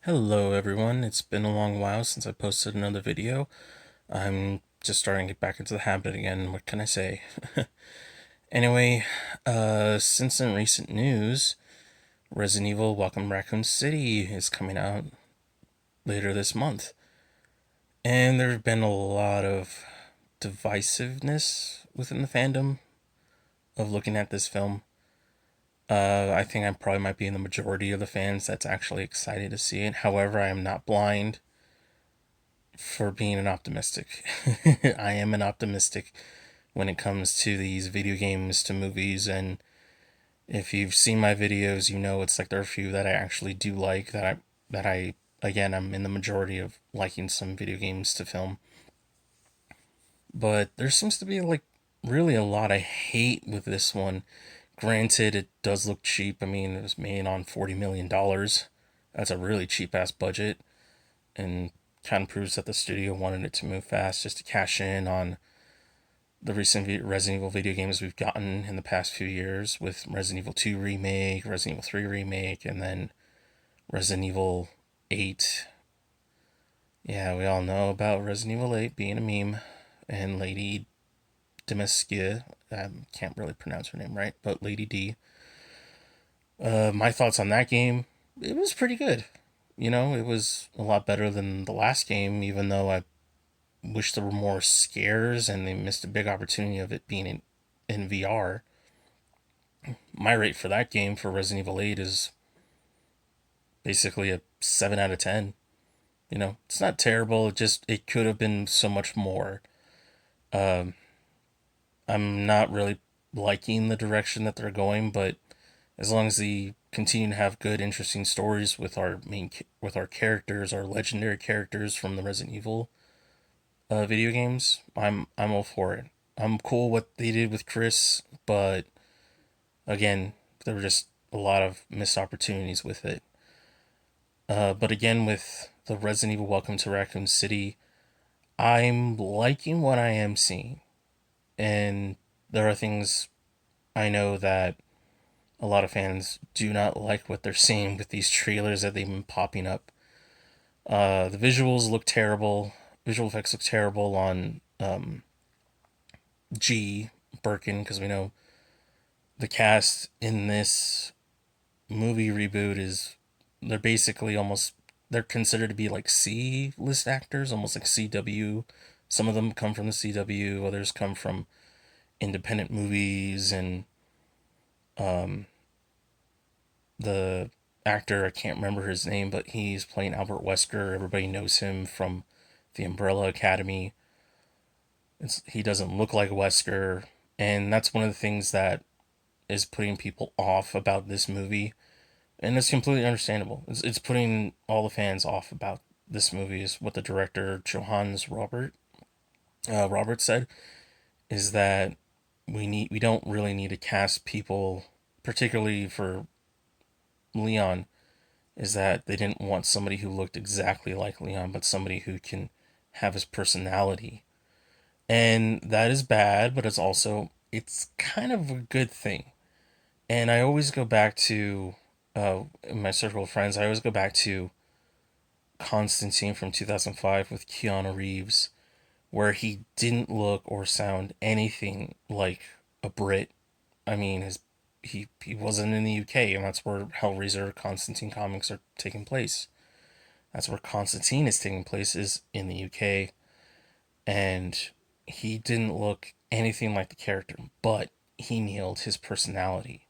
Hello everyone, it's been a long while since I posted another video. I'm just starting to get back into the habit again, what can I say? Anyway, since in recent news, Resident Evil Welcome Raccoon City is coming out later this month. And there's been a lot of divisiveness within the fandom of looking at this film. I think I probably might be in the majority of the fans that's actually excited to see it. However, I am not blind for being an optimistic. I am an optimistic when it comes to these video games to movies, and if you've seen my videos, you know it's like there are a few that I actually do like that I again I'm in the majority of liking some video games to film. But there seems to be like really a lot I hate with this one. Granted, it does look cheap. I mean, it was made on $40 million. That's a really cheap ass budget, and kind of proves that the studio wanted it to move fast just to cash in on the recent Resident Evil video games we've gotten in the past few years with Resident Evil 2 Remake, Resident Evil 3 Remake, and then Resident Evil 8. Yeah, we all know about Resident Evil 8 being a meme, and Lady Demaskia, I can't really pronounce her name right, but Lady D. My thoughts on that game, it was pretty good. You know, it was a lot better than the last game, even though I wish there were more scares and they missed a big opportunity of it being in VR. My rate for that game for Resident Evil 8 is basically a 7 out of 10. You know, it's not terrible. It could have been so much more. Um, I'm not really liking the direction that they're going, but as long as they continue to have good, interesting stories with with our characters, our legendary characters from the Resident Evil video games, I'm all for it. I'm cool what they did with Chris, but again, there were just a lot of missed opportunities with it. But again, with the Resident Evil Welcome to Raccoon City, I'm liking what I am seeing. And there are things I know that a lot of fans do not like what they're seeing with these trailers that they've been popping up. The visuals look terrible. Visual effects look terrible on G. Birkin, because we know the cast in this movie reboot is they're basically almost they're considered to be like C list actors, almost like CW. Some of them come from the CW, others come from independent movies, and the actor I can't remember his name, but he's playing Albert Wesker. Everybody knows him from the Umbrella Academy. He doesn't look like Wesker, and that's one of the things that is putting people off about this movie, and it's completely understandable. It's putting all the fans off about this movie. Is what the director Johannes Robert said is that we don't really need to cast people, particularly for Leon. Is that they didn't want somebody who looked exactly like Leon, but somebody who can have his personality, and that is bad, but it's kind of a good thing. And I always go back to in my circle of friends. I always go back to Constantine from 2005 with Keanu Reeves, where he didn't look or sound anything like a Brit. I mean, he wasn't in the UK, and that's where Hellraiser Constantine comics are taking place. That's where Constantine is taking place, is in the UK, and he didn't look anything like the character, but he nailed his personality.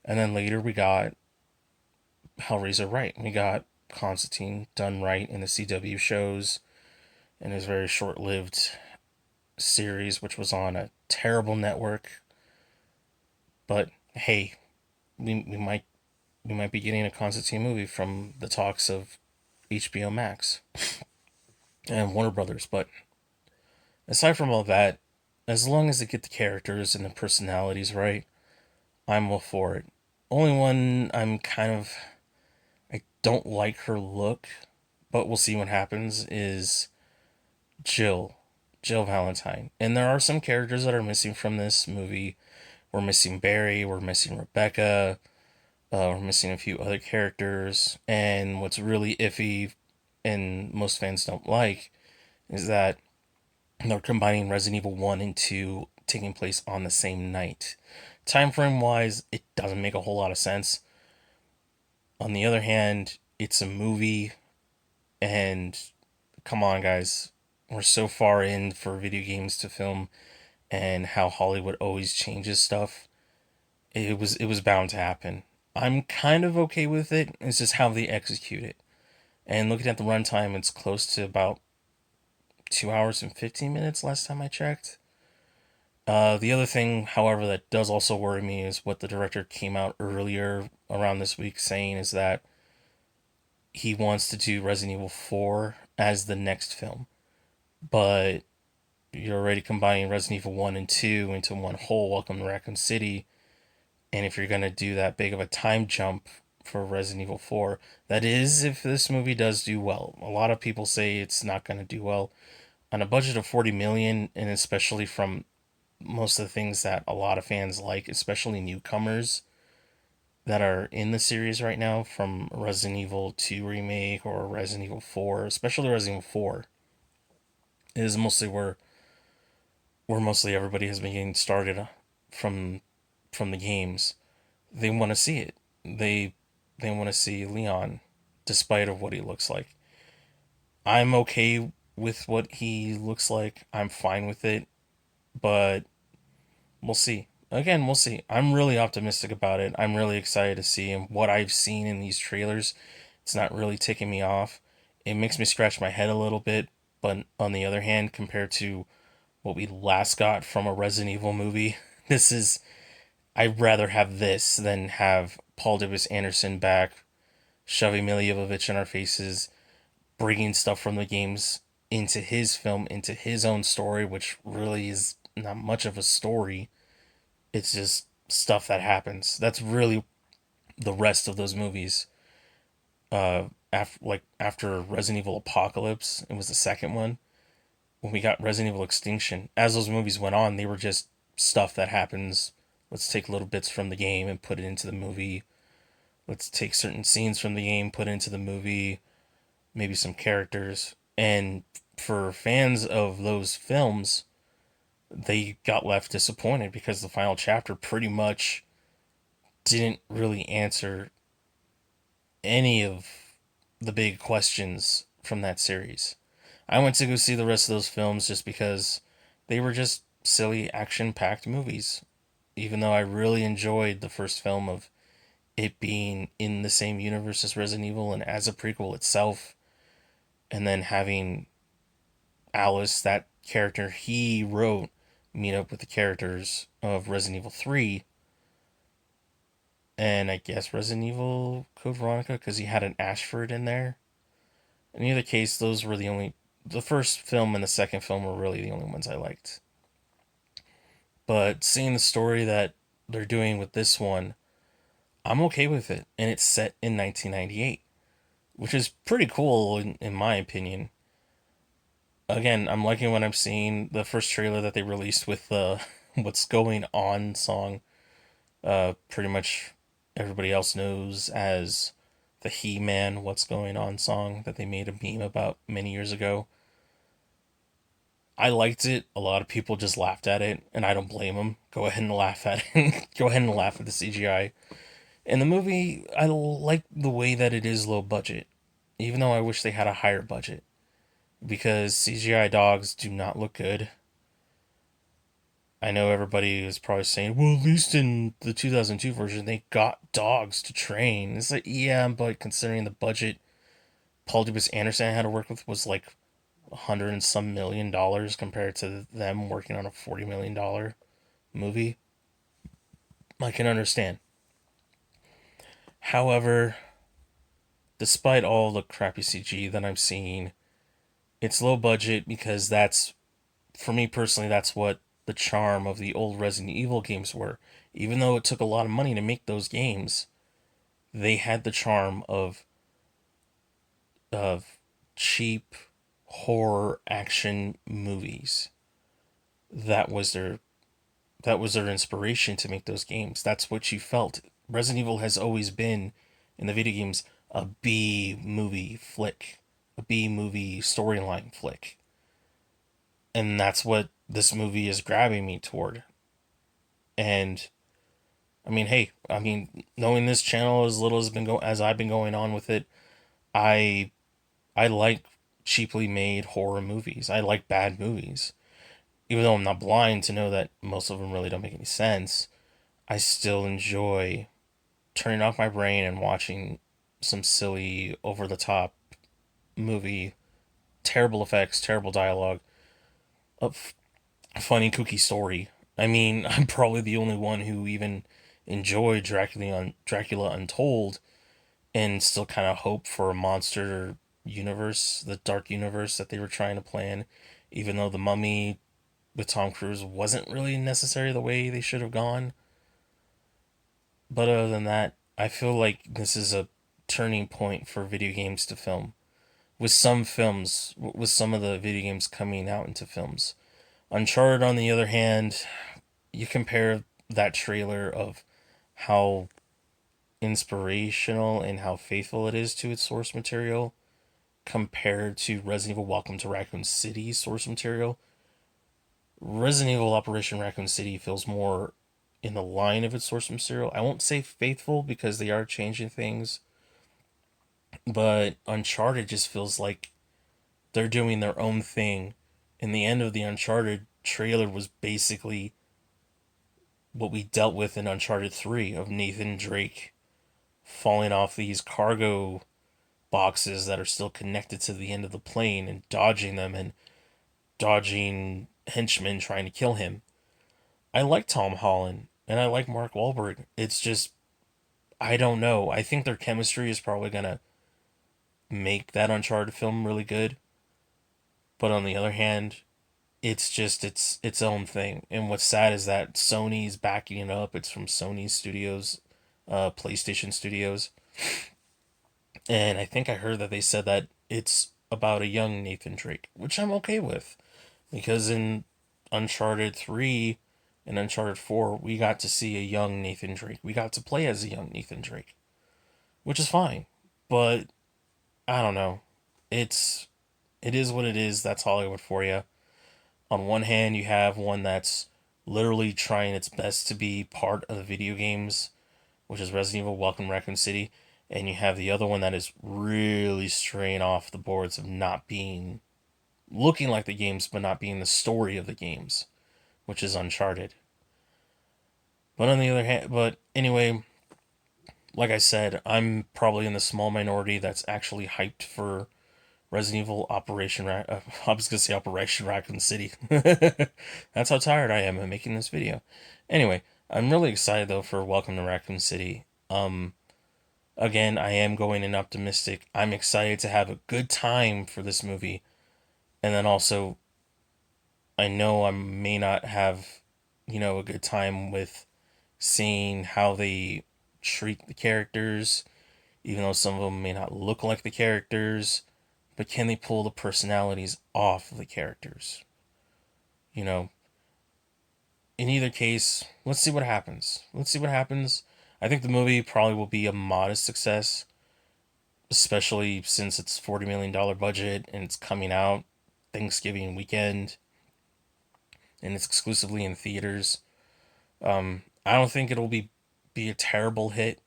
And then later we got Hellraiser right. We got Constantine done right in the CW shows in his very short lived series, which was on a terrible network. But hey, we might be getting a Constantine movie from the talks of HBO Max and Warner Brothers. But aside from all that, as long as they get the characters and the personalities right, I'm all for it. Only one I don't like her look, but we'll see what happens, is Jill. Jill Valentine. And there are some characters that are missing from this movie. We're missing Barry, we're missing Rebecca. We're missing a few other characters, and what's really iffy and most fans don't like is that they're combining Resident Evil 1 and 2 taking place on the same night. Time frame wise, it doesn't make a whole lot of sense. On the other hand, it's a movie, and come on, guys, we're so far in for video games to film, and how Hollywood always changes stuff. It was bound to happen. I'm kind of okay with it. It's just how they execute it. And looking at the runtime, it's close to about 2 hours and 15 minutes last time I checked. The other thing, however, that does also worry me is what the director came out earlier around this week saying is that he wants to do Resident Evil 4 as the next film. But you're already combining Resident Evil 1 and 2 into one whole Welcome to Raccoon City. And if you're going to do that big of a time jump for Resident Evil 4, that is if this movie does do well. A lot of people say it's not going to do well. On a budget of 40 million, and especially from most of the things that a lot of fans like, especially newcomers that are in the series right now, from Resident Evil 2 remake or Resident Evil 4, especially Resident Evil 4, is mostly where mostly everybody has been getting started from from the games. They want to see it. They want to see Leon, despite of what he looks like. I'm okay with what he looks like. I'm fine with it, but we'll see. Again, we'll see. I'm really optimistic about it. I'm really excited to see, and what I've seen in these trailers, it's not really ticking me off. It makes me scratch my head a little bit, but on the other hand, compared to what we last got from a Resident Evil movie, this is I'd rather have this than have Paul W.S. Anderson back, shoving Milla Jovovich in our faces, bringing stuff from the games into his film, into his own story, which really is not much of a story. It's just stuff that happens. That's really the rest of those movies. After Resident Evil Apocalypse, it was the second one. When we got Resident Evil Extinction, as those movies went on, they were just stuff that happens. Let's take little bits from the game and put it into the movie. Let's take certain scenes from the game, put it into the movie, maybe some characters. And for fans of those films, they got left disappointed because the final chapter pretty much didn't really answer any of the big questions from that series. I went to go see the rest of those films just because they were just silly action packed movies. Even though I really enjoyed the first film of it being in the same universe as Resident Evil and as a prequel itself, and then having Alice, that character he wrote, meet up with the characters of Resident Evil 3 and I guess Resident Evil Code Veronica because he had an Ashford in there. In either case, those were the first film and the second film were really the only ones I liked. But seeing the story that they're doing with this one, I'm okay with it. And it's set in 1998, which is pretty cool in my opinion. Again, I'm liking what I'm seeing. The first trailer that they released with the What's Going On song, pretty much everybody else knows as the He-Man What's Going On song that they made a meme about many years ago. I liked it. A lot of people just laughed at it, and I don't blame them. Go ahead and laugh at it. Go ahead and laugh at the CGI. In the movie, I like the way that it is low budget, even though I wish they had a higher budget because CGI dogs do not look good. I know everybody is probably saying, well, at least in the 2002 version, they got dogs to train. It's like, yeah, but considering the budget Paul W.S. Anderson had to work with was like $100 and some million compared to them working on a $40 million movie, I can understand. However, despite all the crappy CG that I'm seeing, it's low budget because for me personally, that's what the charm of the old Resident Evil games were. Even though it took a lot of money to make those games, they had the charm of cheap horror action movies. That was their that was their inspiration to make those games. That's what you felt. Resident Evil has always been in the video games a B movie flick, a B movie storyline flick. And that's what this movie is grabbing me toward. And I mean, hey, I mean, knowing this channel as little as I've been going on with it, I I like cheaply made horror movies. I like bad movies. Even though I'm not blind to know that most of them really don't make any sense, I still enjoy turning off my brain and watching some silly, over the top movie, terrible effects, terrible dialogue, a funny, kooky story. I mean, I'm probably the only one who even enjoyed Dracula Untold and still kind of hope for a monster universe, the dark universe that they were trying to plan, even though The Mummy with Tom Cruise wasn't really necessary the way they should have gone. But other than that, I feel like this is a turning point for video games to film. With some films, with some of the video games coming out into films. Uncharted, on the other hand, you compare that trailer of how inspirational and how faithful it is to its source material compared to Resident Evil Welcome to Raccoon City's source material. Resident Evil Operation Raccoon City feels more in the line of its source material. I won't say faithful because they are changing things, but Uncharted just feels like they're doing their own thing. And the end of the Uncharted trailer was basically what we dealt with in Uncharted 3 of Nathan Drake falling off these cargo boxes that are still connected to the end of the plane and dodging them and dodging henchmen trying to kill him. I like Tom Holland and I like Mark Wahlberg. It's just, I don't know. I think their chemistry is probably going to make that Uncharted film really good. But on the other hand, it's just its own thing. And what's sad is that Sony's backing it up. It's from Sony Studios, PlayStation Studios. And I think I heard that they said that it's about a young Nathan Drake, which I'm okay with. Because in Uncharted 3 and Uncharted 4, we got to see a young Nathan Drake. We got to play as a young Nathan Drake, which is fine. But I don't know. It's it is what it is. That's Hollywood for you. On one hand, you have one that's literally trying its best to be part of the video games, which is Resident Evil Welcome Raccoon City, and you have the other one that is really straying off the boards of not being looking like the games but not being the story of the games, which is Uncharted. But on the other hand, but anyway, like I said, I'm probably in the small minority that's actually hyped for Resident Evil I was gonna say Operation Raccoon City. That's how tired I am of making this video. Anyway, I'm really excited though for Welcome to Raccoon City. Again, I am going in optimistic. I'm excited to have a good time for this movie, and then also I know I may not have, a good time with seeing how they treat the characters, even though some of them may not look like the characters, but can they pull the personalities off of the characters? You know, in either case, let's see what happens. Let's see what happens. I think the movie probably will be a modest success, especially since it's $40 million budget and it's coming out Thanksgiving weekend and it's exclusively in theaters. I don't think it'll be a terrible hit.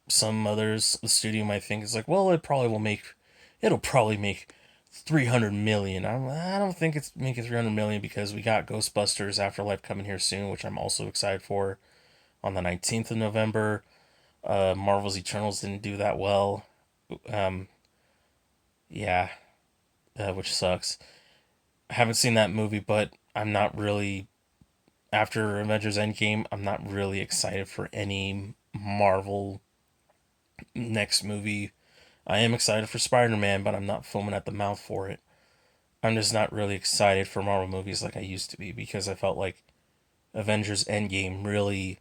Some others, the studio might think it's like, well, it'll probably make 300 million. I don't think it's making 300 million because we got Ghostbusters Afterlife coming here soon, which I'm also excited for on the 19th of November. Marvel's Eternals didn't do that well. Um, yeah, which sucks. I haven't seen that movie, but I'm not really after Avengers Endgame. I'm not really excited for any Marvel next movie. I am excited for Spider Man, but I'm not foaming at the mouth for it. I'm just not really excited for Marvel movies like I used to be because I felt like Avengers Endgame really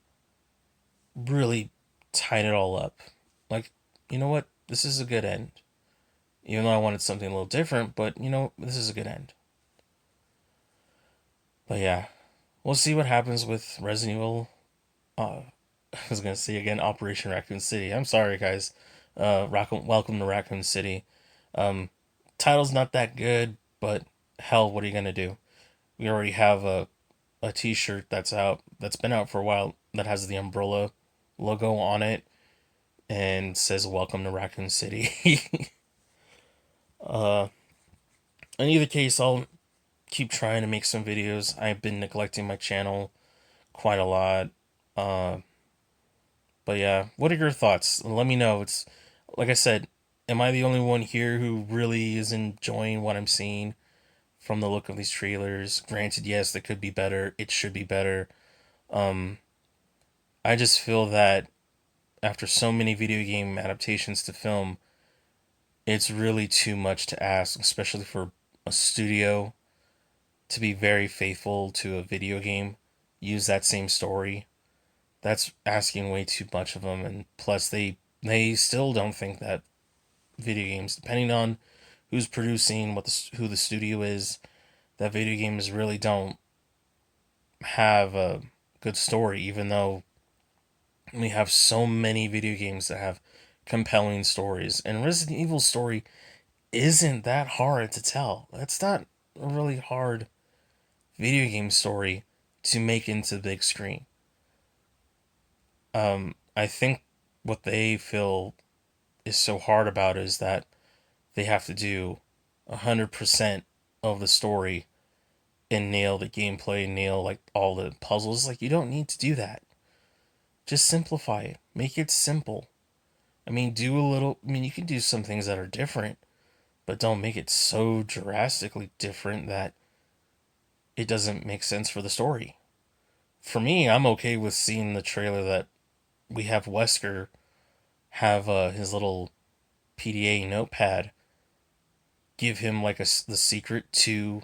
tied it all up. Like, you know what? This is a good end. Even though I wanted something a little different, but this is a good end. But yeah, we'll see what happens with Resident Evil I was gonna say again, Operation Raccoon City. I'm sorry, guys. Welcome to Raccoon City. Um, Title's not that good, but hell, what are you gonna do? We already have a T-shirt that's been out for a while that has the umbrella logo on it and says "Welcome to Raccoon City." uh, in either case, I'll keep trying to make some videos. I've been neglecting my channel quite a lot. Uh, but yeah, what are your thoughts? Let me know. It's like I said, am I the only one here who really is enjoying what I'm seeing from the look of these trailers? Granted, yes, they could be better. It should be better. Um, I just feel that after so many video game adaptations to film, it's really too much to ask, especially for a studio to be very faithful to a video game, use that same story. That's asking way too much of them, and plus they still don't think that video games, depending on who's producing, who the studio is, that video games really don't have a good story, even though we have so many video games that have compelling stories. And Resident Evil story isn't that hard to tell. That's not a really hard video game story to make into the big screen. I think what they feel is so hard about is that they have to do 100% of the story and nail the gameplay, nail like all the puzzles. Like, you don't need to do that. Just simplify it. Make it simple. I mean, you can do some things that are different, but don't make it so drastically different that it doesn't make sense for the story. For me, I'm okay with seeing the trailer that we have Wesker have his little PDA notepad give him like the secret to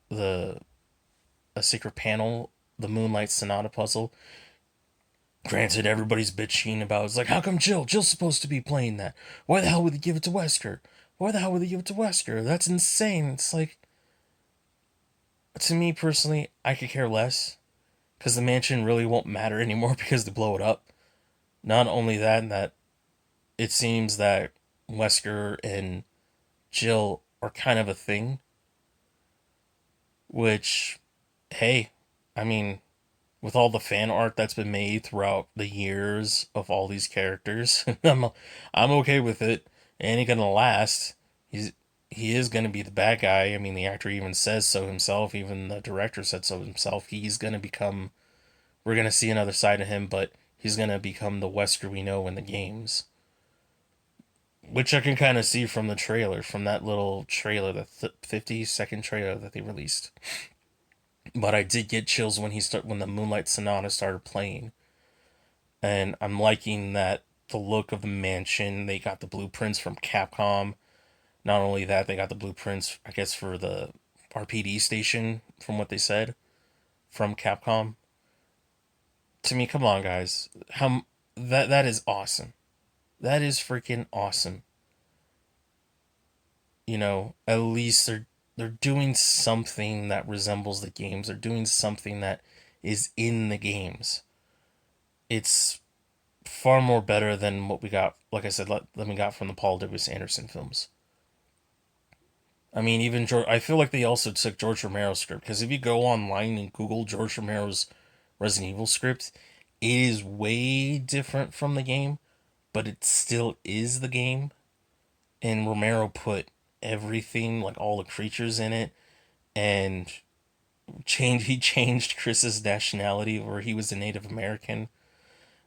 the a secret panel, the Moonlight Sonata puzzle. Granted, everybody's bitching about it's like, how come Jill's supposed to be playing that? Why the hell would they give it to Wesker? Why the hell would they give it to Wesker? That's insane. It's like, to me personally, I could care less because the mansion really won't matter anymore because they blow it up. Not only that, that it seems that Wesker and Jill are kind of a thing, which, hey, I mean, with all the fan art that's been made throughout the years of all these characters, I'm okay with it. It ain't gonna last. He is gonna be the bad guy. I mean, the actor even says so himself. Even the director said so himself. He's gonna become. We're gonna see another side of him, but he's gonna become the Wesker we know in the games, which I can kind of see from the trailer, from that little trailer, the 50-second trailer that they released. But I did get chills when the Moonlight Sonata started playing, and I'm liking that the look of the mansion. They got the blueprints from Capcom. Not only that, they got the blueprints, I guess, for the RPD station, from what they said, from Capcom. To me, come on, guys, how that is awesome. That is freaking awesome. At least they're doing something that resembles the games. They're doing something that is in the games. It's far more better than what we got, like I said, than we got from the Paul W. Anderson films. I mean, even George, I feel like they also took George Romero's script, because if you go online and Google George Romero's Resident Evil script, it is way different from the game, but it still is the game. And Romero put everything, like all the creatures in it, and he changed Chris's nationality, where he was a Native American.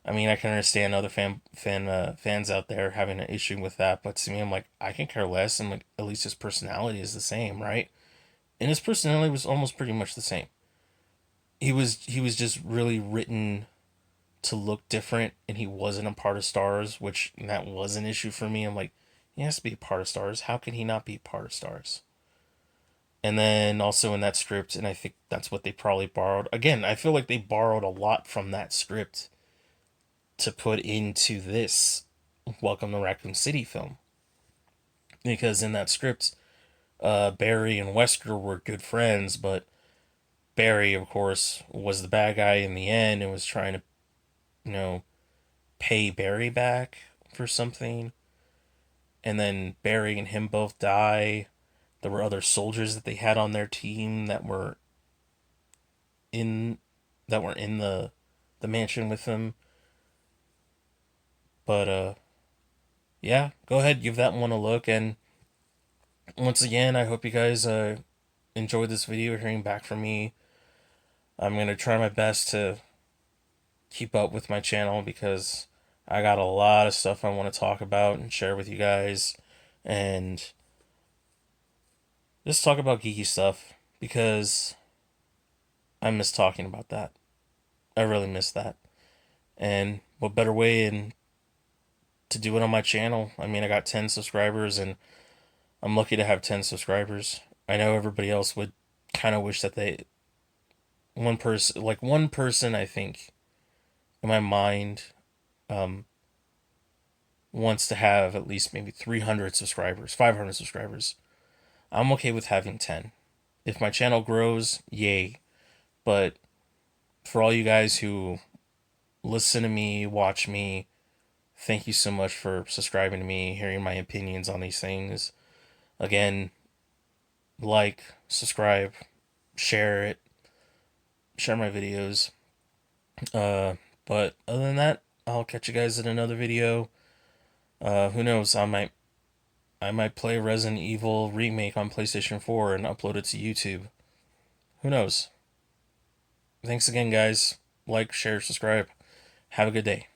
I mean, I can understand other fans out there having an issue with that, but to me, I'm like, I can care less, and like, at least his personality is the same, right? And his personality was almost pretty much the same. He was just really written to look different, and he wasn't a part of Stars, which that was an issue for me. I'm like, he has to be a part of Stars. How can he not be part of Stars? And then also in that script, and I think that's what they probably borrowed. Again, I feel like they borrowed a lot from that script to put into this Welcome to Raccoon City film. Because in that script, Barry and Wesker were good friends, but Barry, of course, was the bad guy in the end and was trying to, you know, pay Barry back for something, and then Barry and him both die. There were other soldiers that they had on their team in that were in the mansion with them. But yeah, go ahead, give that one a look. And once again, I hope you guys enjoyed this video, hearing back from me. I'm gonna try my best to keep up with my channel because I got a lot of stuff I want to talk about and share with you guys, and just talk about geeky stuff because I miss talking about that. I really miss that. And what better way to do it on my channel? I mean, I got 10 subscribers and I'm lucky to have 10 subscribers. I know everybody else would kind of wish that one person, I think, in my mind, um, wants to have at least maybe 300 subscribers, 500 subscribers. I'm okay with having 10. If my channel grows, yay. But for all you guys who listen to me, watch me, thank you so much for subscribing to me, hearing my opinions on these things. Again, like, subscribe, share it, share my videos. Uh, but other than that, I'll catch you guys in another video. Who knows? I might play Resident Evil remake on PlayStation 4 and upload it to YouTube. Who knows? Thanks again, guys. Like, share, subscribe. Have a good day.